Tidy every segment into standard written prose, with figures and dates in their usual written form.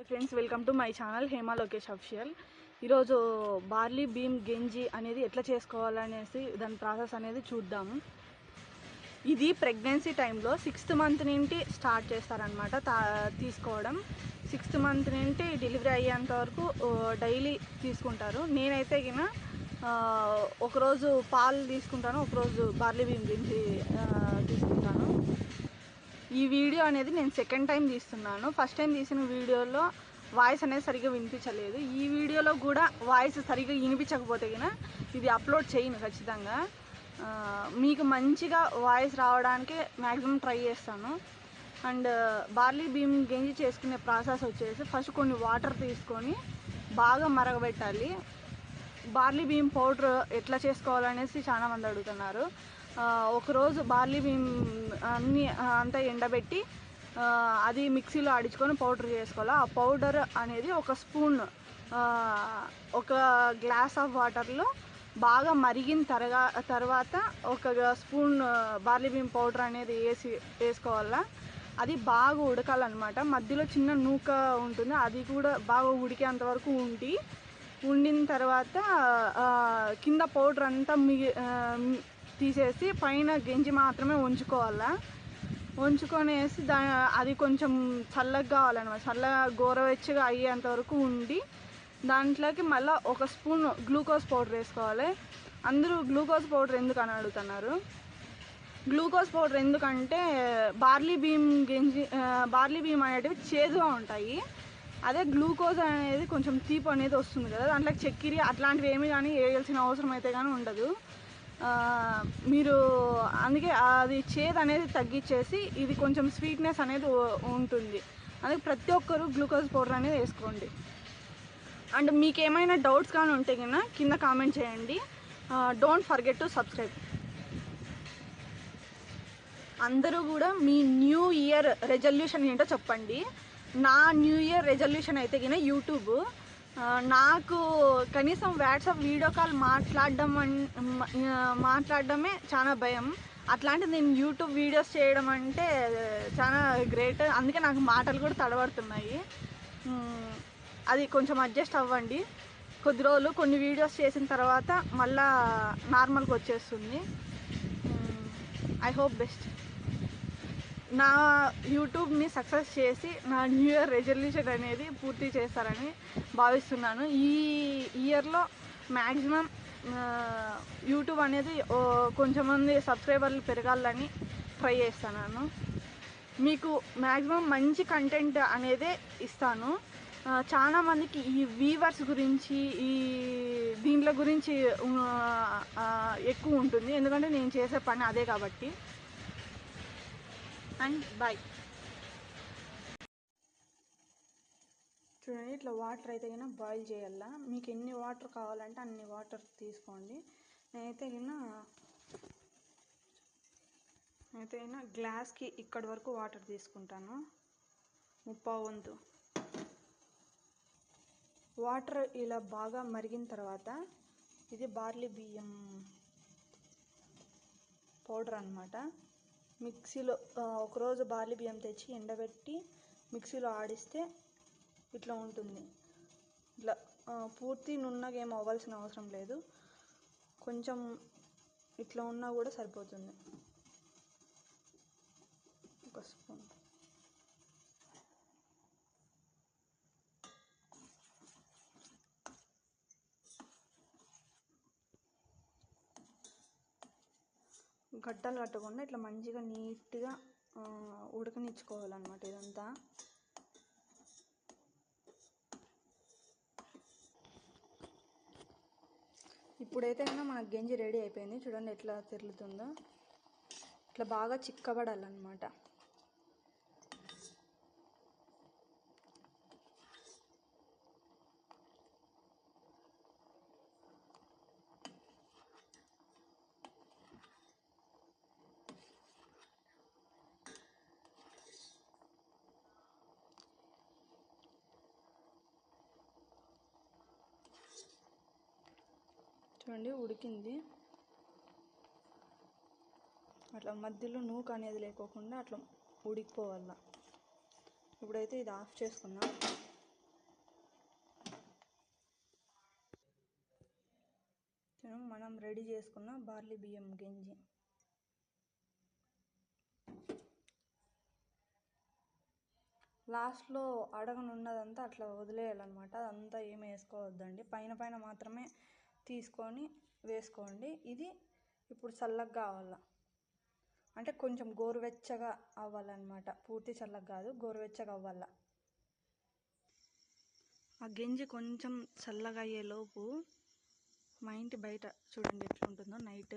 Friends, welcome to my channel Hema Lokesh official. ఈరోజు barley beam గంజి అనేది ఎట్లా చేసుకోవాలనేసి దాని ప్రాసెస్ అనేది చూద్దాము. ఇది ప్రెగ్నెన్సీ టైంలో 6th మంత్ నుండి స్టార్ట్ చేస్తారనమాట తీసుకోవడం. 6th మంత్ నుండి డెలివరీ అయ్యేంత వరకు డైలీ తీసుకుంటారు. నేనైతే గిన ఒకరోజు పాలు తీసుకుంటాను, ఒకరోజు బార్లీ బీమ్ గంజి తీసుకుంటాను. ఈ వీడియో అనేది నేను సెకండ్ టైం తీస్తున్నాను. ఫస్ట్ టైం తీసిన వీడియోలో వాయిస్ అనేది సరిగ్గా వినిపించలేదు. ఈ వీడియోలో కూడా వాయిస్ సరిగ్గా వినిపించకపోతే కనుక ఇది అప్లోడ్ చేయను ఖచ్చితంగా. మీకు మంచిగా వాయిస్ రావడానికి మ్యాక్సిమం ట్రై చేస్తాను. అండ్ బార్లీ బీమ్ గంజి చేసుకునే ప్రాసెస్ వచ్చేసి ఫస్ట్ కొన్ని వాటర్ తీసుకొని బాగా మరగబెట్టాలి. బార్లీ బీమ్ పౌడర్ ఎట్లా చేసుకోవాలనేసి చాలామంది అడుగుతున్నారు. ఒకరోజు బార్లీ బీమ్ అంతా ఎండబెట్టి అది మిక్సీలో ఆడించుకొని పౌడర్ చేసుకోవాలి. ఆ పౌడర్ అనేది ఒక స్పూన్ ఒక గ్లాస్ ఆఫ్ వాటర్లో బాగా మరిగిన తర్వాత ఒక స్పూన్ బార్లీ బీమ్ పౌడర్ అనేది వేసుకోవాలా. అది బాగా ఉడకాలన్నమాట. మధ్యలో చిన్న నూక ఉంటుంది, అది కూడా బాగా ఉడికేంత వరకు ఉండిన తర్వాత కింద పౌడర్ అంతా తీసేసి పైన గంజి మాత్రమే ఉంచుకొనేసి అది కొంచెం చల్లగా కావాలన్నమాట. చల్లగా గోరవెచ్చగా అయ్యేంత వరకు ఉండి దాంట్లోకి మళ్ళీ ఒక స్పూన్ గ్లూకోజ్ పౌడర్ వేసుకోవాలి. అందరూ గ్లూకోజ్ పౌడర్ ఎందుకు అని అడుగుతున్నారు. గ్లూకోజ్ పౌడర్ ఎందుకంటే బార్లీ బీమ్ అనేటివి చేదుగా ఉంటాయి. అదే గ్లూకోజ్ అనేది కొంచెం తీపి అనేది వస్తుంది కదా, దాంట్లో చక్కెర అట్లాంటివి ఏమి కానీ వేయాల్సిన అవసరం అయితే కానీ ఉండదు. మీరు అందుకే అది చేదు అనేది తగ్గించేసి ఇది కొంచెం స్వీట్నెస్ అనేది ఉంటుంది. అందుకే ప్రతి ఒక్కరు గ్లూకోజ్ పౌడర్ అనేది వేసుకోండి. అండ్ మీకు ఏమైనా డౌట్స్ కానీ ఉంటే కన్నా కింద కామెంట్ చేయండి. Don't forget to subscribe. అందరూ కూడా మీ న్యూ ఇయర్ రెజల్యూషన్ ఏంటో చెప్పండి. నా న్యూ ఇయర్ రెజల్యూషన్ అయితే కింద యూట్యూబ్. నాకు కనీసం వాట్సాప్ వీడియో కాల్ మాట్లాడడమే చాలా భయం. అట్లాంటిది నేను యూట్యూబ్ వీడియోస్ చేయడం అంటే చాలా గ్రేట్. అందుకే నాకు మాటలు కూడా తడబడుతున్నాయి. అది కొంచెం అడ్జస్ట్ అవ్వండి. కొద్ది రోజులు కొన్ని వీడియోస్ చేసిన తర్వాత మళ్ళా నార్మల్గా వచ్చేస్తుంది. I hope best. నా యూట్యూబ్ని సక్సెస్ చేసి నా న్యూ ఇయర్ రెజల్యూషన్ అనేది పూర్తి చేస్తారని భావిస్తున్నాను. ఈ ఇయర్లో మ్యాక్సిమం యూట్యూబ్ అనేది కొంచెం మంది సబ్స్క్రైబర్లు పెరగాలని ట్రై చేస్తున్నాను. మీకు మ్యాక్సిమం మంచి కంటెంట్ అనేదే ఇస్తాను. చాలామందికి ఈ వీవర్స్ గురించి దీంట్లో గురించి ఎక్కువ ఉంటుంది, ఎందుకంటే నేను చేసే పని అదే కాబట్టి. And bye. చూడండి, ఇట్లా వాటర్ అయితే కన్నా బాయిల్ చేయాలా. మీకు ఎన్ని వాటర్ కావాలంటే అన్ని వాటర్ తీసుకోండి. నేనైతే కన్నా గ్లాస్కి ఇక్కడి వరకు వాటర్ తీసుకుంటాను, 3/4 వంతు. వాటర్ ఇలా బాగా మరిగిన తర్వాత ఇది బార్లీ బియ్యం పౌడర్ అన్నమాట. మిక్సీలో ఒకరోజు బార్లీ బియ్యం తెచ్చి ఎండబెట్టి మిక్సీలో ఆడిస్తే ఇట్లా ఉంటుంది. ఇట్లా పూర్తి నున్నగా ఏం అవ్వాల్సిన అవసరం లేదు, కొంచెం ఇట్లా ఉన్నా కూడా సరిపోతుంది. ఒక స్పూన్ గడ్డలు కట్టకుండా ఇట్లా మంచిగా నీట్గా ఉడకనిచ్చుకోవాలన్నమాట ఇదంతా. ఇప్పుడైతే కన్నా మనకు గంజి రెడీ అయిపోయింది. చూడండి ఎట్లా తెరులుతుందో. ఇట్లా బాగా చిక్కబడాలన్నమాట. చూడండి ఉడికింది. అట్లా మధ్యలో నూక అనేది లేకోకుండా అట్లా ఉడికిపోవాల. ఇప్పుడైతే ఇది ఆఫ్ చేసుకున్నాం. రెడీ చేసుకున్న బార్లీ బియ్యం గంజి. లాస్ట్లో అడగనున్నదంతా అట్లా వదిలేయాలన్నమాట. అదంతా ఏమి వేసుకోవద్దండి, పైన పైన మాత్రమే తీసుకొని వేసుకోండి. ఇది ఇప్పుడు చల్లగా కావాల, అంటే కొంచెం గోరువెచ్చగా అవ్వాలన్నమాట. పూర్తి చల్లగా కాదు, గోరువెచ్చగా అవ్వాల. ఆ గంజి కొంచెం చల్లగా అయ్యేలోపు మా ఇంటి బయట చూడండి ఎట్లా ఉంటుందో నైట్.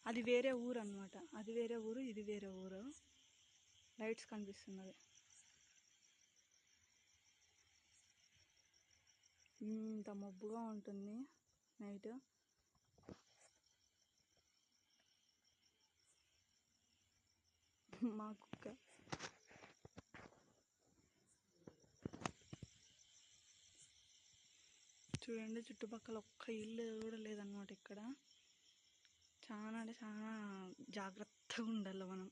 అది వేరే ఊరు అనమాట, అది వేరే ఊరు, ఇది వేరే ఊరు. లైట్స్ కనిపిస్తున్నది. ఇంత మబ్బుగా ఉంటుంది నైట్. మా కుక్క చూడండి, చుట్టుపక్కల ఒక్క ఇల్లు కూడా లేదన్నమాట ఇక్కడ. చాలా అంటే చాలా జాగ్రత్తగా ఉండాలి మనం.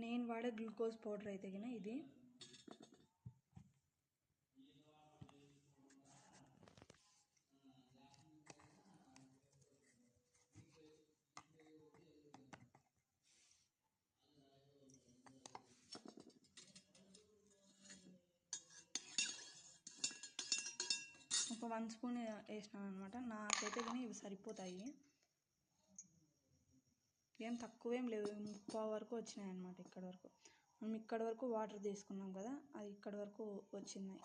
నేను వాడే గ్లూకోజ్ పౌడర్ అయితే గిన ఇది. ఒక 1 స్పూన్ వేసినాను అనమాట. నాకైతే కానీ ఇవి సరిపోతాయి, ఏం తక్కువేం లేవు. 3/4 వరకు వచ్చినాయి అనమాట. ఇక్కడ వరకు మనం ఇక్కడ వరకు వాటర్ తీసుకున్నాం కదా, అది ఇక్కడ వరకు వచ్చినాయి.